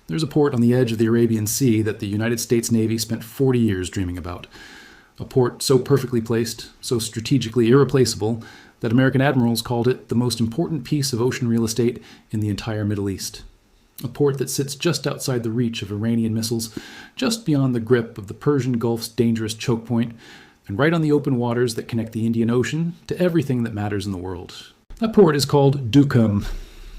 There's a port on the edge of the Arabian Sea that the United States Navy spent 40 years dreaming about. A port so perfectly placed, so strategically irreplaceable, that American admirals called it the most important piece of ocean real estate in the entire Middle East. A port that sits just outside the reach of Iranian missiles, just beyond the grip of the Persian Gulf's dangerous choke point, and right on the open waters that connect the Indian Ocean to everything that matters in the world. That port is called Duqm.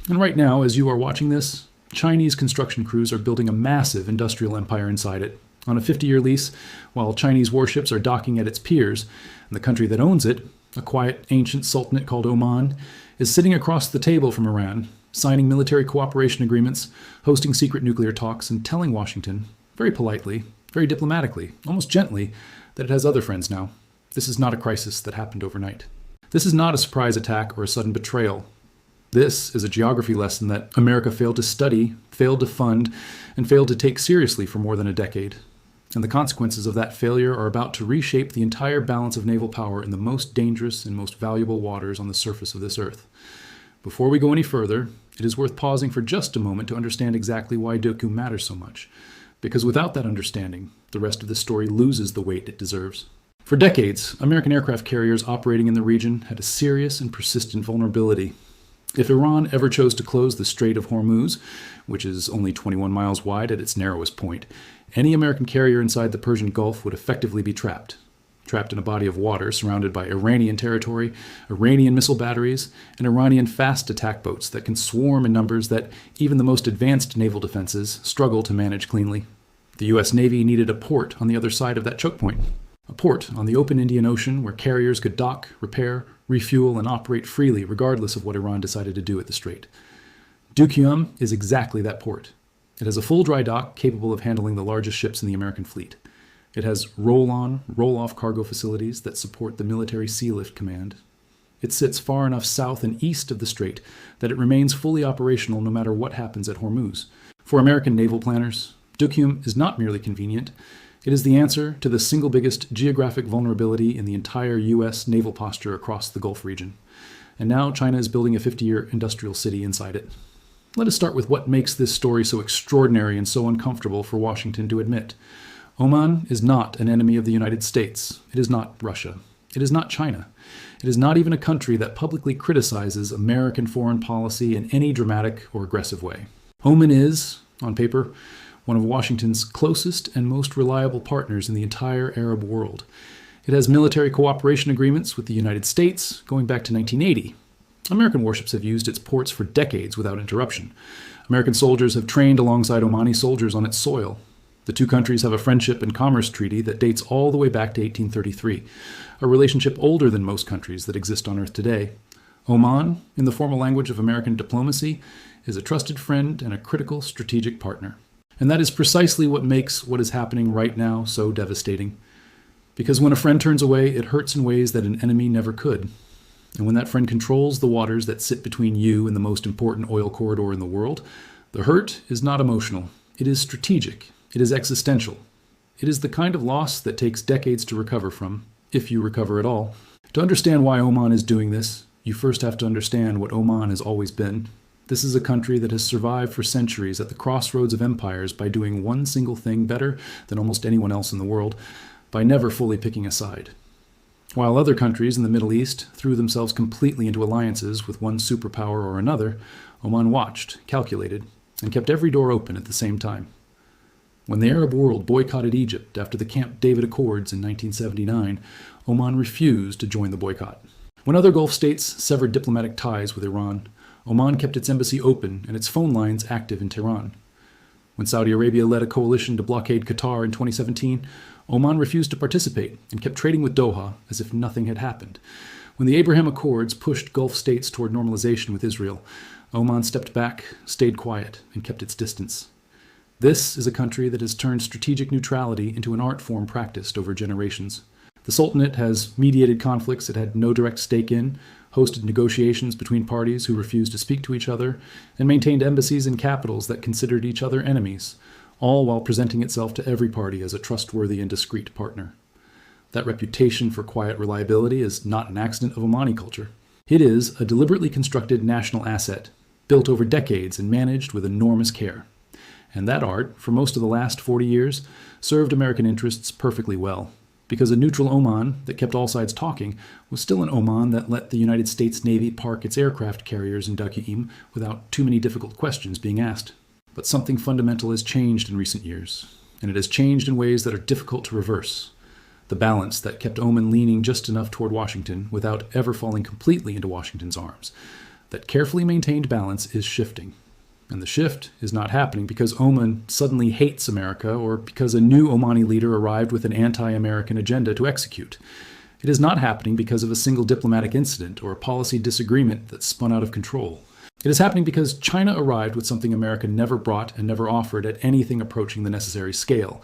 And right now, as you are watching this, Chinese construction crews are building a massive industrial empire inside it, on a 50-year lease, while Chinese warships are docking at its piers, and the country that owns it, a quiet, ancient sultanate called Oman, is sitting across the table from Iran, signing military cooperation agreements, hosting secret nuclear talks, and telling Washington, very politely, very diplomatically, almost gently, that it has other friends now. This is not a crisis that happened overnight. This is not a surprise attack or a sudden betrayal. This is a geography lesson that America failed to study, failed to fund, and failed to take seriously for more than a decade. And the consequences of that failure are about to reshape the entire balance of naval power in the most dangerous and most valuable waters on the surface of this earth. Before we go any further, it is worth pausing for just a moment to understand exactly why Duqm matters so much. Because without that understanding, the rest of the story loses the weight it deserves. For decades, American aircraft carriers operating in the region had a serious and persistent vulnerability. If Iran ever chose to close the Strait of Hormuz, which is only 21 miles wide at its narrowest point, any American carrier inside the Persian Gulf would effectively be trapped in a body of water surrounded by Iranian territory, Iranian missile batteries, and Iranian fast attack boats that can swarm in numbers that even the most advanced naval defenses struggle to manage cleanly. The U.S. Navy needed a port on the other side of that choke point. A port on the open Indian Ocean where carriers could dock, repair, refuel, and operate freely regardless of what Iran decided to do at the strait. Duqm is exactly that port. It has a full dry dock capable of handling the largest ships in the American fleet. It has roll-on, roll-off cargo facilities that support the military Sea Lift Command. It sits far enough south and east of the strait that it remains fully operational no matter what happens at Hormuz. For American naval planners, Duqm is not merely convenient. It is the answer to the single biggest geographic vulnerability in the entire U.S. naval posture across the Gulf region. And now China is building a 50-year industrial city inside it. Let us start with what makes this story so extraordinary and so uncomfortable for Washington to admit. Oman is not an enemy of the United States. It is not Russia. It is not China. It is not even a country that publicly criticizes American foreign policy in any dramatic or aggressive way. Oman is, on paper, one of Washington's closest and most reliable partners in the entire Arab world. It has military cooperation agreements with the United States going back to 1980. American warships have used its ports for decades without interruption. American soldiers have trained alongside Omani soldiers on its soil. The two countries have a friendship and commerce treaty that dates all the way back to 1833, a relationship older than most countries that exist on Earth today. Oman, in the formal language of American diplomacy, is a trusted friend and a critical strategic partner. And that is precisely what makes what is happening right now so devastating. Because when a friend turns away, it hurts in ways that an enemy never could. And when that friend controls the waters that sit between you and the most important oil corridor in the world, the hurt is not emotional. It is strategic. It is existential. It is the kind of loss that takes decades to recover from, if you recover at all. To understand why Oman is doing this, you first have to understand what Oman has always been. This is a country that has survived for centuries at the crossroads of empires by doing one single thing better than almost anyone else in the world, by never fully picking a side. While other countries in the Middle East threw themselves completely into alliances with one superpower or another, Oman watched, calculated, and kept every door open at the same time. When the Arab world boycotted Egypt after the Camp David Accords in 1979, Oman refused to join the boycott. When other Gulf states severed diplomatic ties with Iran, Oman kept its embassy open and its phone lines active in Tehran. When Saudi Arabia led a coalition to blockade Qatar in 2017, Oman refused to participate and kept trading with Doha as if nothing had happened. When the Abraham Accords pushed Gulf states toward normalization with Israel, Oman stepped back, stayed quiet, and kept its distance. This is a country that has turned strategic neutrality into an art form practiced over generations. The Sultanate has mediated conflicts it had no direct stake in, hosted negotiations between parties who refused to speak to each other, and maintained embassies in capitals that considered each other enemies, all while presenting itself to every party as a trustworthy and discreet partner. That reputation for quiet reliability is not an accident of Omani culture. It is a deliberately constructed national asset, built over decades and managed with enormous care. And that art, for most of the last 40 years, served American interests perfectly well. Because a neutral Oman that kept all sides talking was still an Oman that let the United States Navy park its aircraft carriers in Duqm without too many difficult questions being asked. But something fundamental has changed in recent years, and it has changed in ways that are difficult to reverse. The balance that kept Oman leaning just enough toward Washington without ever falling completely into Washington's arms. That carefully maintained balance is shifting. And the shift is not happening because Oman suddenly hates America or because a new Omani leader arrived with an anti-American agenda to execute. It is not happening because of a single diplomatic incident or a policy disagreement that spun out of control. It is happening because China arrived with something America never brought and never offered at anything approaching the necessary scale.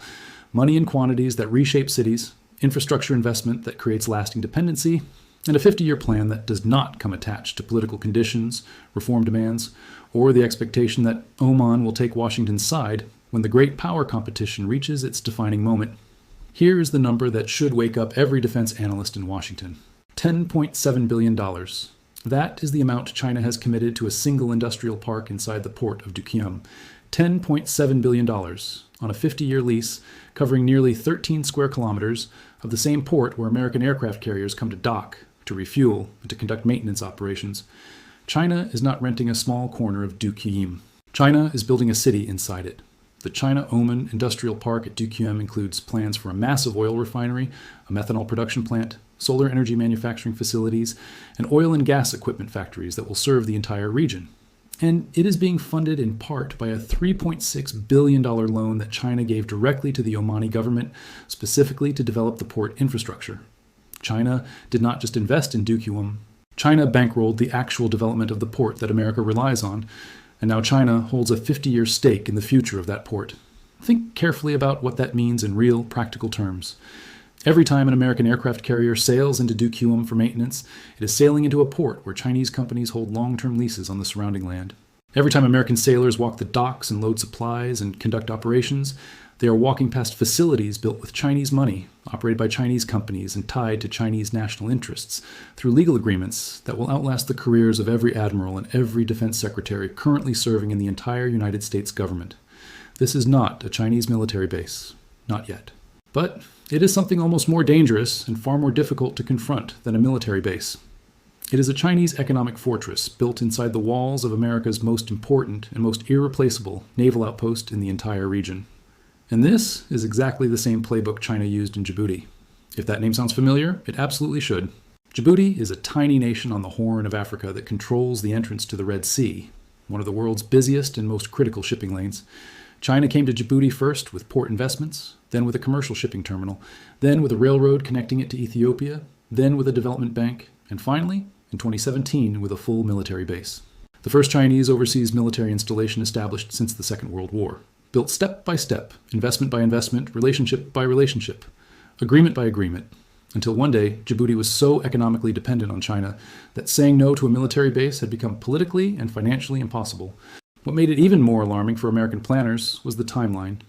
Money in quantities that reshape cities, infrastructure investment that creates lasting dependency, and a 50-year plan that does not come attached to political conditions, reform demands, or the expectation that Oman will take Washington's side when the great power competition reaches its defining moment. Here is the number that should wake up every defense analyst in Washington. $10.7 billion. That is the amount China has committed to a single industrial park inside the port of Duqm. $10.7 billion on a 50-year lease covering nearly 13 square kilometers of the same port where American aircraft carriers come to dock, to refuel, and to conduct maintenance operations. China is not renting a small corner of Duqm. China is building a city inside it. The China-Oman Industrial Park at Duqm includes plans for a massive oil refinery, a methanol production plant, solar energy manufacturing facilities, and oil and gas equipment factories that will serve the entire region. And it is being funded in part by a $3.6 billion loan that China gave directly to the Omani government, specifically to develop the port infrastructure. China did not just invest in Duqm. China bankrolled the actual development of the port that America relies on, and now China holds a 50-year stake in the future of that port. Think carefully about what that means in real, practical terms. Every time an American aircraft carrier sails into Duqm for maintenance, it is sailing into a port where Chinese companies hold long-term leases on the surrounding land. Every time American sailors walk the docks and load supplies and conduct operations, they are walking past facilities built with Chinese money, operated by Chinese companies and tied to Chinese national interests through legal agreements that will outlast the careers of every admiral and every defense secretary currently serving in the entire United States government. This is not a Chinese military base. Not yet. But it is something almost more dangerous and far more difficult to confront than a military base. It is a Chinese economic fortress built inside the walls of America's most important and most irreplaceable naval outpost in the entire region. And this is exactly the same playbook China used in Djibouti. If that name sounds familiar, it absolutely should. Djibouti is a tiny nation on the Horn of Africa that controls the entrance to the Red Sea, one of the world's busiest and most critical shipping lanes. China came to Djibouti first with port investments, then with a commercial shipping terminal, then with a railroad connecting it to Ethiopia, then with a development bank, and finally, in 2017, with a full military base. The first Chinese overseas military installation established since the Second World War. Built step by step, investment by investment, relationship by relationship, agreement by agreement, until one day Djibouti was so economically dependent on China that saying no to a military base had become politically and financially impossible. What made it even more alarming for American planners was the timeline.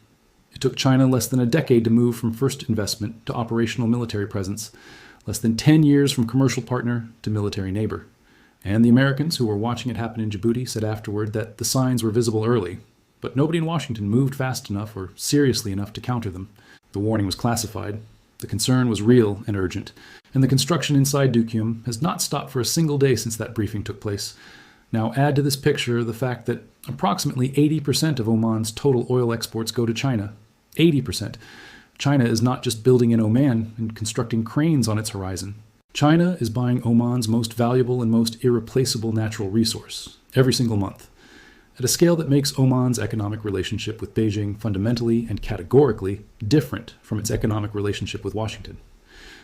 It took China less than a decade to move from first investment to operational military presence, less than 10 years from commercial partner to military neighbor. And the Americans who were watching it happen in Djibouti said afterward that the signs were visible early, but nobody in Washington moved fast enough or seriously enough to counter them. The warning was classified, the concern was real and urgent, and the construction inside Duqm has not stopped for a single day since that briefing took place. Now add to this picture the fact that approximately 80% of Oman's total oil exports go to China. 80%. China is not just building in Oman and constructing cranes on its horizon. China is buying Oman's most valuable and most irreplaceable natural resource every single month, at a scale that makes Oman's economic relationship with Beijing fundamentally and categorically different from its economic relationship with Washington.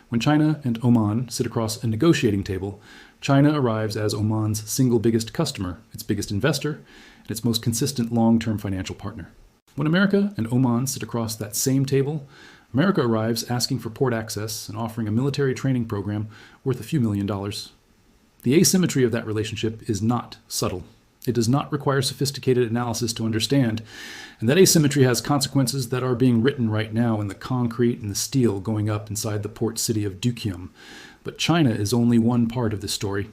When China and Oman sit across a negotiating table, China arrives as Oman's single biggest customer, its biggest investor, and its most consistent long-term financial partner. When America and Oman sit across that same table, America arrives asking for port access and offering a military training program worth a few $1 million. The asymmetry of that relationship is not subtle. It does not require sophisticated analysis to understand, and that asymmetry has consequences that are being written right now in the concrete and the steel going up inside the port city of Duqm. But China is only one part of this story,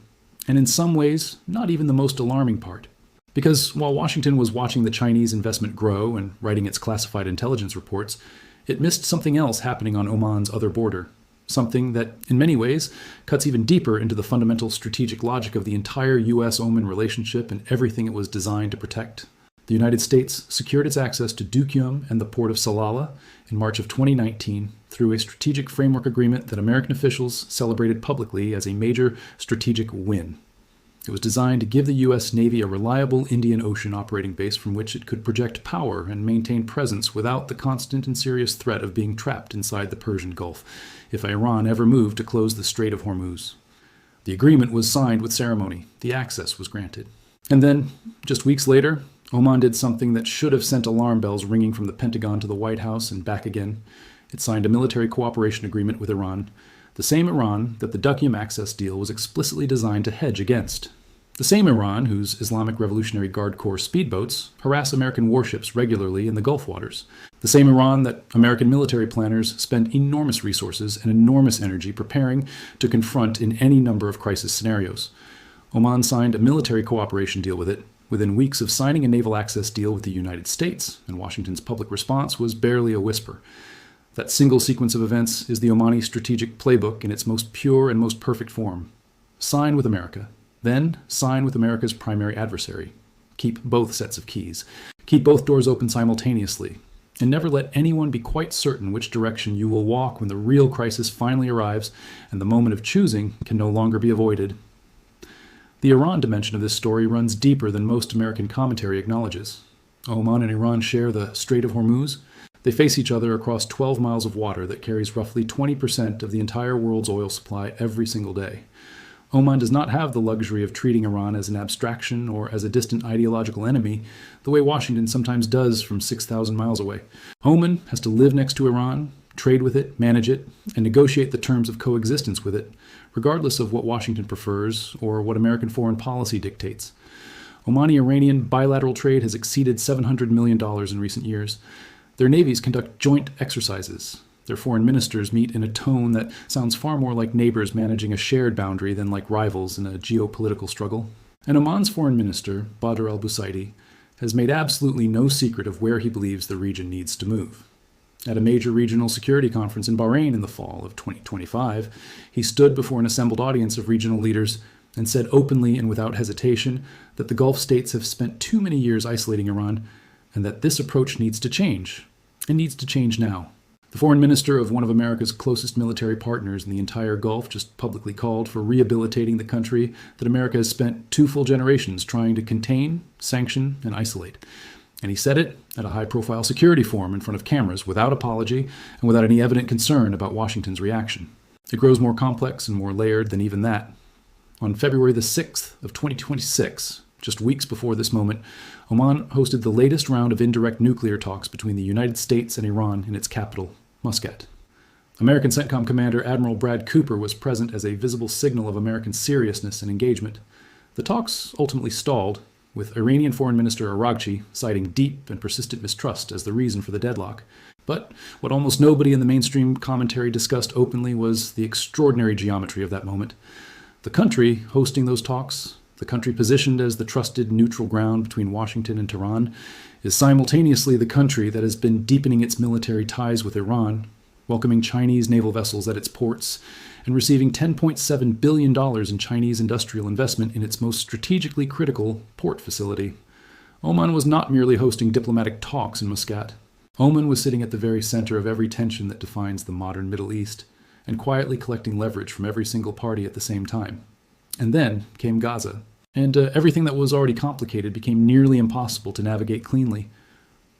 and in some ways, not even the most alarming part. Because while Washington was watching the Chinese investment grow and writing its classified intelligence reports, it missed something else happening on Oman's other border. Something that, in many ways, cuts even deeper into the fundamental strategic logic of the entire U.S.-Oman relationship and everything it was designed to protect. The United States secured its access to Duqm and the port of Salalah in March of 2019 through a strategic framework agreement that American officials celebrated publicly as a major strategic win. It was designed to give the U.S. Navy a reliable Indian Ocean operating base from which it could project power and maintain presence without the constant and serious threat of being trapped inside the Persian Gulf if Iran ever moved to close the Strait of Hormuz. The agreement was signed with ceremony. The access was granted. And then, just weeks later, Oman did something that should have sent alarm bells ringing from the Pentagon to the White House and back again. It signed a military cooperation agreement with Iran, the same Iran that the Duqm access deal was explicitly designed to hedge against. The same Iran whose Islamic Revolutionary Guard Corps speedboats harass American warships regularly in the Gulf waters. The same Iran that American military planners spend enormous resources and enormous energy preparing to confront in any number of crisis scenarios. Oman signed a military cooperation deal with it within weeks of signing a naval access deal with the United States, and Washington's public response was barely a whisper. That single sequence of events is the Omani strategic playbook in its most pure and most perfect form. Sign with America. Then sign with America's primary adversary. Keep both sets of keys. Keep both doors open simultaneously. And never let anyone be quite certain which direction you will walk when the real crisis finally arrives and the moment of choosing can no longer be avoided. The Iran dimension of this story runs deeper than most American commentary acknowledges. Oman and Iran share the Strait of Hormuz. They face each other across 12 miles of water that carries roughly 20% of the entire world's oil supply every single day. Oman does not have the luxury of treating Iran as an abstraction or as a distant ideological enemy, the way Washington sometimes does from 6,000 miles away. Oman has to live next to Iran, trade with it, manage it, and negotiate the terms of coexistence with it, regardless of what Washington prefers or what American foreign policy dictates. Omani-Iranian bilateral trade has exceeded $700 million in recent years. Their navies conduct joint exercises. Their foreign ministers meet in a tone that sounds far more like neighbors managing a shared boundary than like rivals in a geopolitical struggle. And Oman's foreign minister, Badr al-Busaidi, has made absolutely no secret of where he believes the region needs to move. At a major regional security conference in Bahrain in the fall of 2025, he stood before an assembled audience of regional leaders and said openly and without hesitation that the Gulf states have spent too many years isolating Iran and that this approach needs to change, and needs to change now. The foreign minister of one of America's closest military partners in the entire Gulf just publicly called for rehabilitating the country that America has spent 2 full generations trying to contain, sanction, and isolate. And he said it at a high-profile security forum in front of cameras without apology and without any evident concern about Washington's reaction. It grows more complex and more layered than even that. On February the 6th of 2026, just weeks before this moment, Oman hosted the latest round of indirect nuclear talks between the United States and Iran in its capital, Muscat. American CENTCOM Commander Admiral Brad Cooper was present as a visible signal of American seriousness and engagement. The talks ultimately stalled, with Iranian Foreign Minister Araghchi citing deep and persistent mistrust as the reason for the deadlock. But what almost nobody in the mainstream commentary discussed openly was the extraordinary geometry of that moment. The country hosting those talks, the country positioned as the trusted neutral ground between Washington and Tehran, is simultaneously the country that has been deepening its military ties with Iran, welcoming Chinese naval vessels at its ports, and receiving $10.7 billion in Chinese industrial investment in its most strategically critical port facility. Oman was not merely hosting diplomatic talks in Muscat. Oman was sitting at the very center of every tension that defines the modern Middle East, and quietly collecting leverage from every single party at the same time. And then came Gaza, and everything that was already complicated became nearly impossible to navigate cleanly.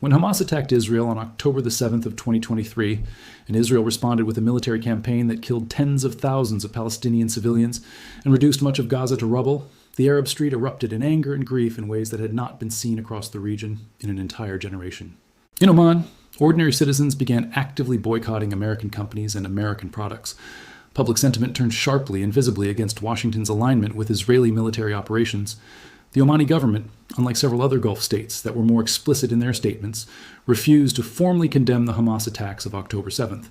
When Hamas attacked Israel on October the 7th of 2023, and Israel responded with a military campaign that killed tens of thousands of Palestinian civilians and reduced much of Gaza to rubble, the Arab street erupted in anger and grief in ways that had not been seen across the region in an entire generation. In Oman, ordinary citizens began actively boycotting American companies and American products. Public sentiment turned sharply and visibly against Washington's alignment with Israeli military operations. The Omani government, unlike several other Gulf states that were more explicit in their statements, refused to formally condemn the Hamas attacks of October 7th.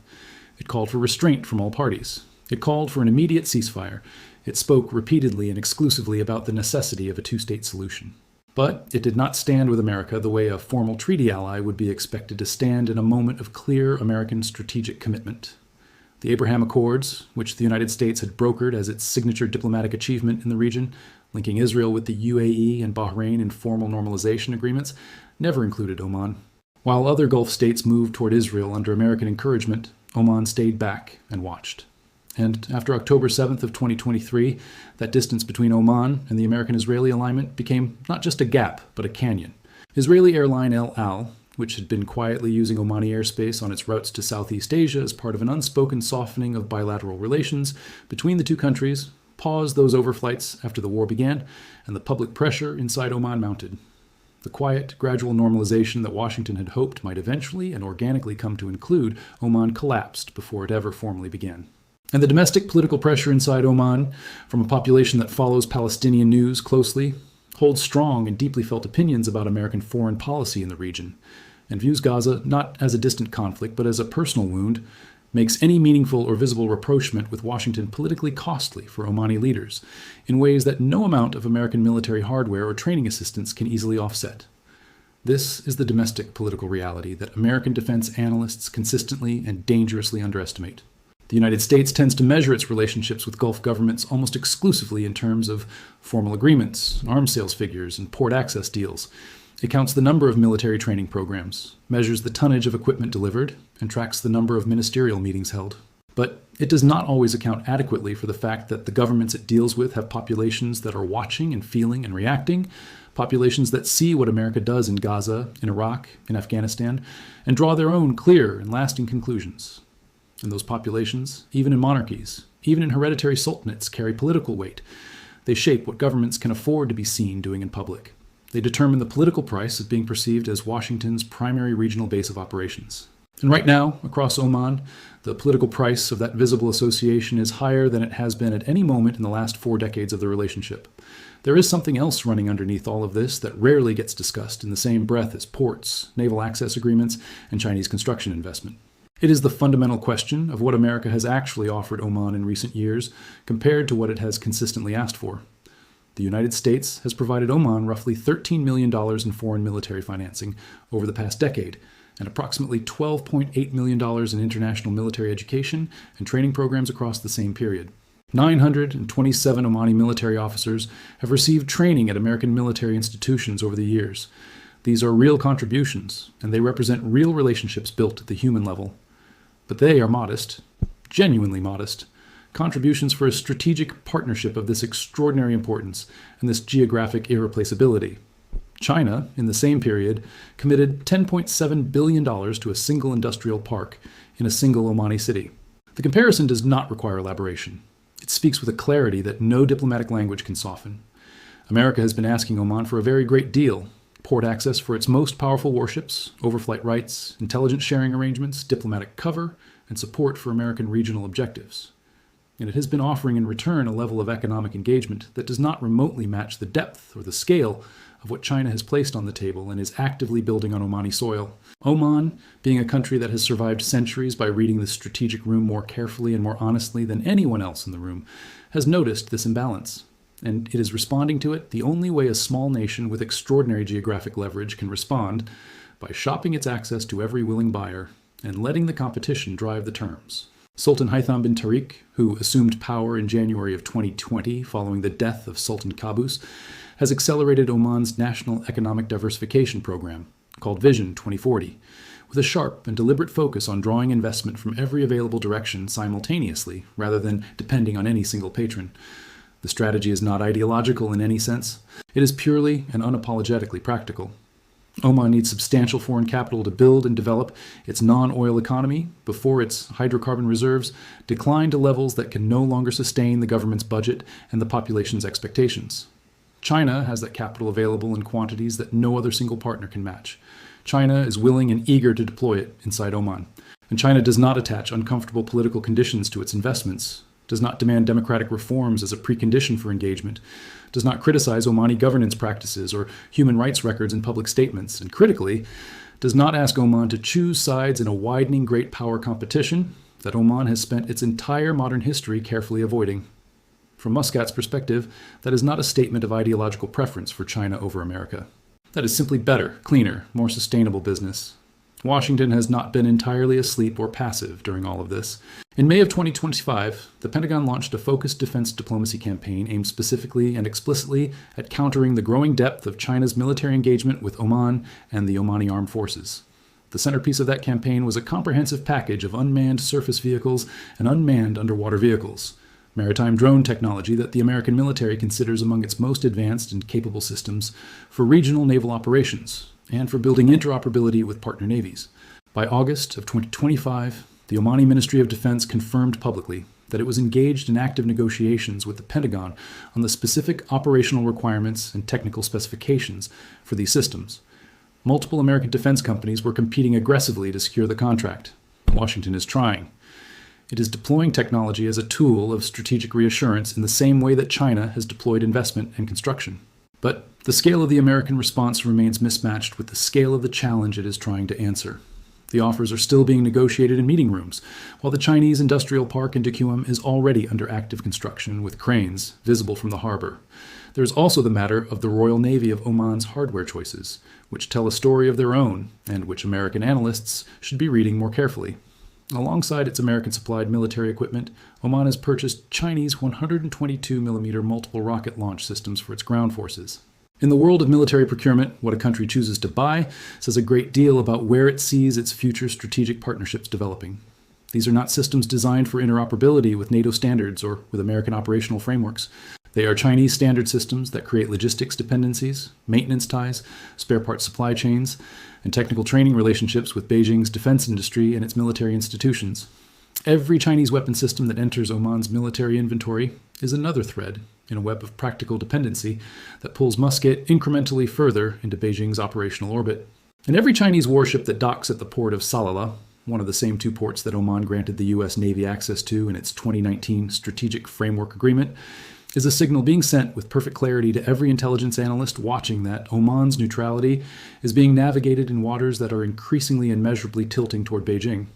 It called for restraint from all parties. It called for an immediate ceasefire. It spoke repeatedly and exclusively about the necessity of a 2-state solution. But it did not stand with America the way a formal treaty ally would be expected to stand in a moment of clear American strategic commitment. The Abraham Accords, which the United States had brokered as its signature diplomatic achievement in the region, linking Israel with the UAE and Bahrain in formal normalization agreements, never included Oman. While other Gulf states moved toward Israel under American encouragement, Oman stayed back and watched. And after October 7th of 2023, that distance between Oman and the American-Israeli alignment became not just a gap, but a canyon. Israeli airline El Al, which had been quietly using Omani airspace on its routes to Southeast Asia as part of an unspoken softening of bilateral relations between the two countries, paused those overflights after the war began, and the public pressure inside Oman mounted. The quiet, gradual normalization that Washington had hoped might eventually and organically come to include Oman collapsed before it ever formally began. And the domestic political pressure inside Oman, from a population that follows Palestinian news closely, holds strong and deeply felt opinions about American foreign policy in the region, and views Gaza not as a distant conflict but as a personal wound, makes any meaningful or visible rapprochement with Washington politically costly for Omani leaders, in ways that no amount of American military hardware or training assistance can easily offset. This is the domestic political reality that American defense analysts consistently and dangerously underestimate. The United States tends to measure its relationships with Gulf governments almost exclusively in terms of formal agreements, arms sales figures, and port access deals. It counts the number of military training programs, measures the tonnage of equipment delivered, and tracks the number of ministerial meetings held. But it does not always account adequately for the fact that the governments it deals with have populations that are watching and feeling and reacting, populations that see what America does in Gaza, in Iraq, in Afghanistan, and draw their own clear and lasting conclusions. And those populations, even in monarchies, even in hereditary sultanates, carry political weight. They shape what governments can afford to be seen doing in public. They determine the political price of being perceived as Washington's primary regional base of operations. And right now, across Oman, the political price of that visible association is higher than it has been at any moment in the last 4 decades of the relationship. There is something else running underneath all of this that rarely gets discussed in the same breath as ports, naval access agreements, and Chinese construction investment. It is the fundamental question of what America has actually offered Oman in recent years compared to what it has consistently asked for. The United States has provided Oman roughly $13 million in foreign military financing over the past decade, and approximately $12.8 million in international military education and training programs across the same period. 927 Omani military officers have received training at American military institutions over the years. These are real contributions, and they represent real relationships built at the human level. But they are modest, genuinely modest, contributions for a strategic partnership of this extraordinary importance and this geographic irreplaceability. China, in the same period, committed $10.7 billion to a single industrial park in a single Omani city. The comparison does not require elaboration. It speaks with a clarity that no diplomatic language can soften. America has been asking Oman for a very great deal: port access for its most powerful warships, overflight rights, intelligence sharing arrangements, diplomatic cover, and support for American regional objectives. And it has been offering in return a level of economic engagement that does not remotely match the depth or the scale of what China has placed on the table and is actively building on Omani soil. Oman, being a country that has survived centuries by reading the strategic room more carefully and more honestly than anyone else in the room, has noticed this imbalance. And it is responding to it the only way a small nation with extraordinary geographic leverage can respond: by shopping its access to every willing buyer and letting the competition drive the terms. Sultan Haitham bin Tariq, who assumed power in January of 2020 following the death of Sultan Qaboos, has accelerated Oman's national economic diversification program, called Vision 2040, with a sharp and deliberate focus on drawing investment from every available direction simultaneously, rather than depending on any single patron. The strategy is not ideological in any sense. It is purely and unapologetically practical. Oman needs substantial foreign capital to build and develop its non-oil economy before its hydrocarbon reserves decline to levels that can no longer sustain the government's budget and the population's expectations. China has that capital available in quantities that no other single partner can match. China is willing and eager to deploy it inside Oman. And China does not attach uncomfortable political conditions to its investments, does not demand democratic reforms as a precondition for engagement, does not criticize Omani governance practices or human rights records in public statements, and critically, does not ask Oman to choose sides in a widening great power competition that Oman has spent its entire modern history carefully avoiding. From Muscat's perspective, that is not a statement of ideological preference for China over America. That is simply better, cleaner, more sustainable business. Washington has not been entirely asleep or passive during all of this. In May of 2025, the Pentagon launched a focused defense diplomacy campaign aimed specifically and explicitly at countering the growing depth of China's military engagement with Oman and the Omani armed forces. The centerpiece of that campaign was a comprehensive package of unmanned surface vehicles and unmanned underwater vehicles, maritime drone technology that the American military considers among its most advanced and capable systems for regional naval operations, and for building interoperability with partner navies. By August of 2025, the Omani Ministry of Defense confirmed publicly that it was engaged in active negotiations with the Pentagon on the specific operational requirements and technical specifications for these systems. Multiple American defense companies were competing aggressively to secure the contract. Washington is trying. It is deploying technology as a tool of strategic reassurance in the same way that China has deployed investment and construction. But the scale of the American response remains mismatched with the scale of the challenge it is trying to answer. The offers are still being negotiated in meeting rooms, while the Chinese industrial park in Duqm is already under active construction with cranes visible from the harbor. There is also the matter of the Royal Navy of Oman's hardware choices, which tell a story of their own and which American analysts should be reading more carefully. Alongside its American-supplied military equipment, Oman has purchased Chinese 122mm multiple rocket launch systems for its ground forces. In the world of military procurement, what a country chooses to buy says a great deal about where it sees its future strategic partnerships developing. These are not systems designed for interoperability with NATO standards or with American operational frameworks. They are Chinese standard systems that create logistics dependencies, maintenance ties, spare parts supply chains, and technical training relationships with Beijing's defense industry and its military institutions. Every Chinese weapon system that enters Oman's military inventory is another thread in a web of practical dependency that pulls Muscat incrementally further into Beijing's operational orbit. And every Chinese warship that docks at the port of Salalah, one of the same two ports that Oman granted the U.S. Navy access to in its 2019 Strategic Framework Agreement, is a signal being sent with perfect clarity to every intelligence analyst watching that Oman's neutrality is being navigated in waters that are increasingly and measurably tilting toward Beijing.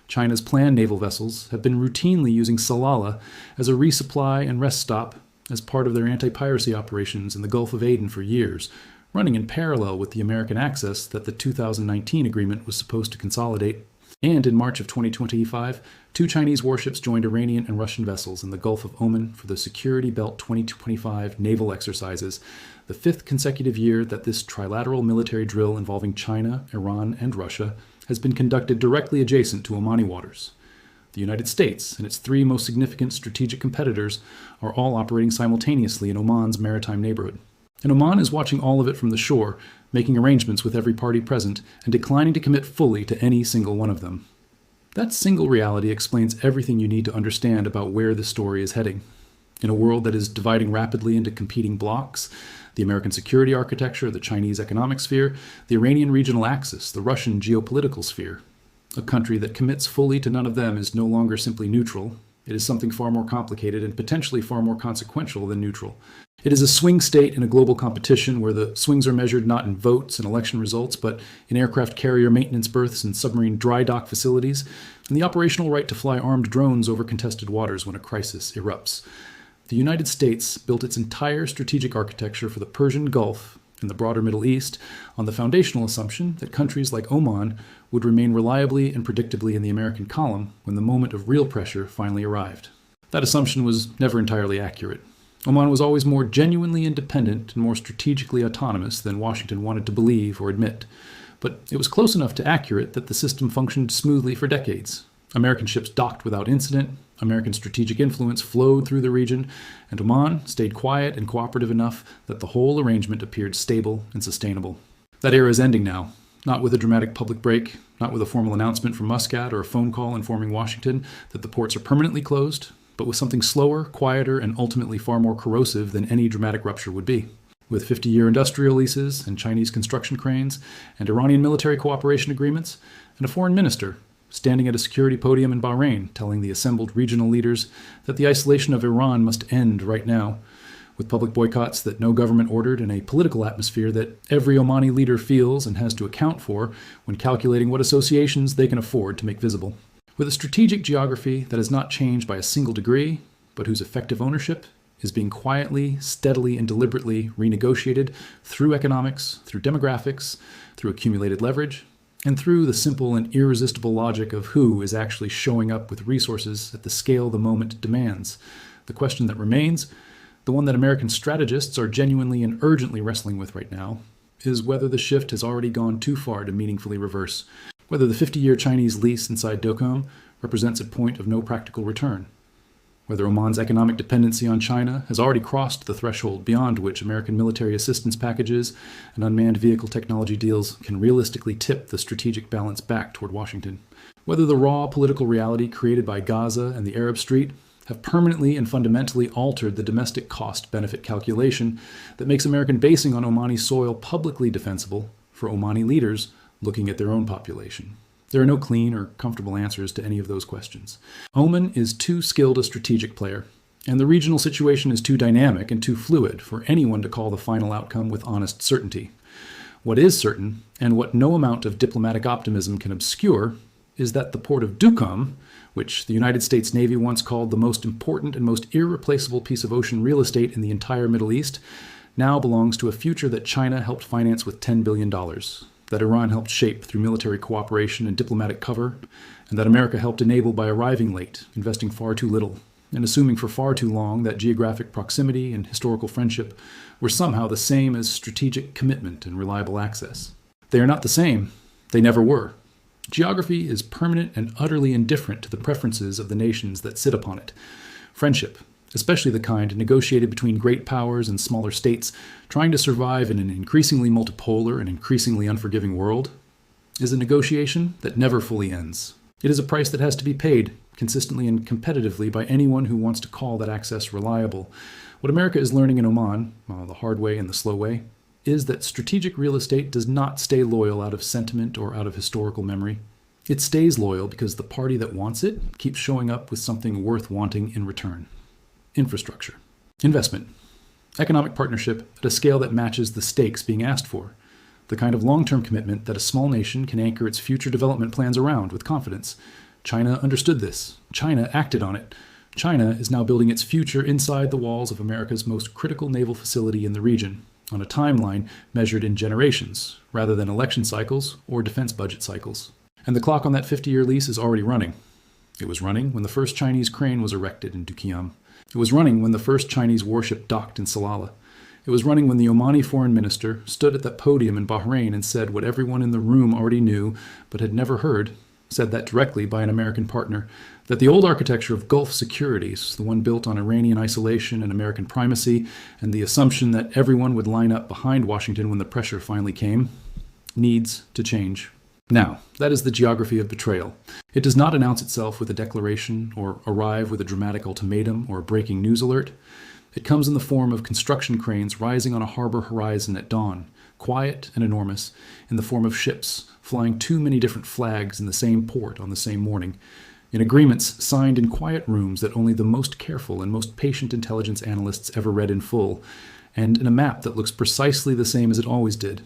China's planned naval vessels have been routinely using Salalah as a resupply and rest stop as part of their anti-piracy operations in the Gulf of Aden for years, running in parallel with the American access that the 2019 agreement was supposed to consolidate. And in March of 2025, 2 Chinese warships joined Iranian and Russian vessels in the Gulf of Oman for the Security Belt 2025 naval exercises, the 5th consecutive year that this trilateral military drill involving China, Iran, and Russia has been conducted directly adjacent to Omani waters. The United States and its 3 most significant strategic competitors are all operating simultaneously in Oman's maritime neighborhood. And Oman is watching all of it from the shore, making arrangements with every party present and declining to commit fully to any single one of them. That single reality explains everything you need to understand about where this story is heading. In a world that is dividing rapidly into competing blocks, the American security architecture, the Chinese economic sphere, the Iranian regional axis, the Russian geopolitical sphere, a country that commits fully to none of them is no longer simply neutral. It is something far more complicated and potentially far more consequential than neutral. It is a swing state in a global competition where the swings are measured not in votes and election results, but in aircraft carrier maintenance berths and submarine dry dock facilities, and the operational right to fly armed drones over contested waters when a crisis erupts. The United States built its entire strategic architecture for the Persian Gulf and the broader Middle East on the foundational assumption that countries like Oman would remain reliably and predictably in the American column when the moment of real pressure finally arrived. That assumption was never entirely accurate. Oman was always more genuinely independent and more strategically autonomous than Washington wanted to believe or admit. But it was close enough to accurate that the system functioned smoothly for decades. American ships docked without incident, American strategic influence flowed through the region, and Oman stayed quiet and cooperative enough that the whole arrangement appeared stable and sustainable. That era is ending now, not with a dramatic public break, not with a formal announcement from Muscat or a phone call informing Washington that the ports are permanently closed, but with something slower, quieter, and ultimately far more corrosive than any dramatic rupture would be. With 50-year industrial leases and Chinese construction cranes and Iranian military cooperation agreements, and a foreign minister standing at a security podium in Bahrain telling the assembled regional leaders that the isolation of Iran must end right now, with public boycotts that no government ordered and a political atmosphere that every Omani leader feels and has to account for when calculating what associations they can afford to make visible. With a strategic geography that has not changed by a single degree, but whose effective ownership is being quietly, steadily, and deliberately renegotiated through economics, through demographics, through accumulated leverage, and through the simple and irresistible logic of who is actually showing up with resources at the scale the moment demands. The question that remains, the one that American strategists are genuinely and urgently wrestling with right now, is whether the shift has already gone too far to meaningfully reverse, whether the 50-year Chinese lease inside Duqm represents a point of no practical return, whether Oman's economic dependency on China has already crossed the threshold beyond which American military assistance packages and unmanned vehicle technology deals can realistically tip the strategic balance back toward Washington, whether the raw political reality created by Gaza and the Arab Street have permanently and fundamentally altered the domestic cost-benefit calculation that makes American basing on Omani soil publicly defensible for Omani leaders looking at their own population. There are no clean or comfortable answers to any of those questions. Oman is too skilled a strategic player, and the regional situation is too dynamic and too fluid for anyone to call the final outcome with honest certainty. What is certain, and what no amount of diplomatic optimism can obscure, is that the port of Duqm, which the United States Navy once called the most important and most irreplaceable piece of ocean real estate in the entire Middle East, now belongs to a future that China helped finance with $10 billion, that Iran helped shape through military cooperation and diplomatic cover, and that America helped enable by arriving late, investing far too little, and assuming for far too long that geographic proximity and historical friendship were somehow the same as strategic commitment and reliable access. They are not the same. They never were. Geography is permanent and utterly indifferent to the preferences of the nations that sit upon it. Friendship, especially the kind negotiated between great powers and smaller states trying to survive in an increasingly multipolar and increasingly unforgiving world, is a negotiation that never fully ends. It is a price that has to be paid consistently and competitively by anyone who wants to call that access reliable. What America is learning in Oman, the hard way and the slow way, is that strategic real estate does not stay loyal out of sentiment or out of historical memory. It stays loyal because the party that wants it keeps showing up with something worth wanting in return. Infrastructure. Investment. Economic partnership at a scale that matches the stakes being asked for. The kind of long-term commitment that a small nation can anchor its future development plans around with confidence. China understood this. China acted on it. China is now building its future inside the walls of America's most critical naval facility in the region, on a timeline measured in generations, rather than election cycles or defense budget cycles. And the clock on that 50-year lease is already running. It was running when the first Chinese crane was erected in Duqm. It was running when the first Chinese warship docked in Salalah. It was running when the Omani foreign minister stood at that podium in Bahrain and said what everyone in the room already knew but had never heard, said that directly by an American partner, that the old architecture of Gulf securities, the one built on Iranian isolation and American primacy, and the assumption that everyone would line up behind Washington when the pressure finally came, needs to change. Now, that is the geography of betrayal. It does not announce itself with a declaration or arrive with a dramatic ultimatum or a breaking news alert. It comes in the form of construction cranes rising on a harbor horizon at dawn, quiet and enormous, in the form of ships flying too many different flags in the same port on the same morning, in agreements signed in quiet rooms that only the most careful and most patient intelligence analysts ever read in full, and in a map that looks precisely the same as it always did,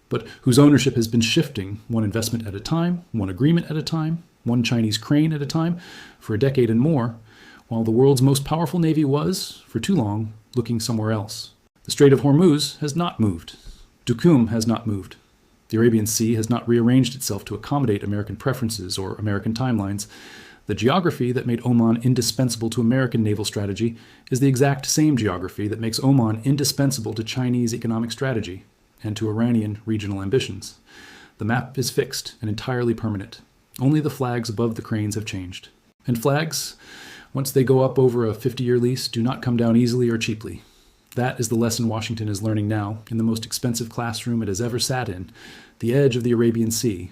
but whose ownership has been shifting one investment at a time, one agreement at a time, one Chinese crane at a time, for a decade and more, while the world's most powerful navy was, for too long, looking somewhere else. The Strait of Hormuz has not moved. Duqm has not moved. The Arabian Sea has not rearranged itself to accommodate American preferences or American timelines. The geography that made Oman indispensable to American naval strategy is the exact same geography that makes Oman indispensable to Chinese economic strategy and to Iranian regional ambitions. The map is fixed and entirely permanent. Only the flags above the cranes have changed. And flags, once they go up over a 50-year lease, do not come down easily or cheaply. That is the lesson Washington is learning now in the most expensive classroom it has ever sat in, the edge of the Arabian Sea,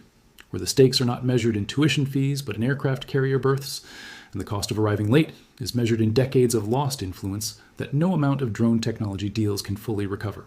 where the stakes are not measured in tuition fees but in aircraft carrier berths, and the cost of arriving late is measured in decades of lost influence that no amount of drone technology deals can fully recover.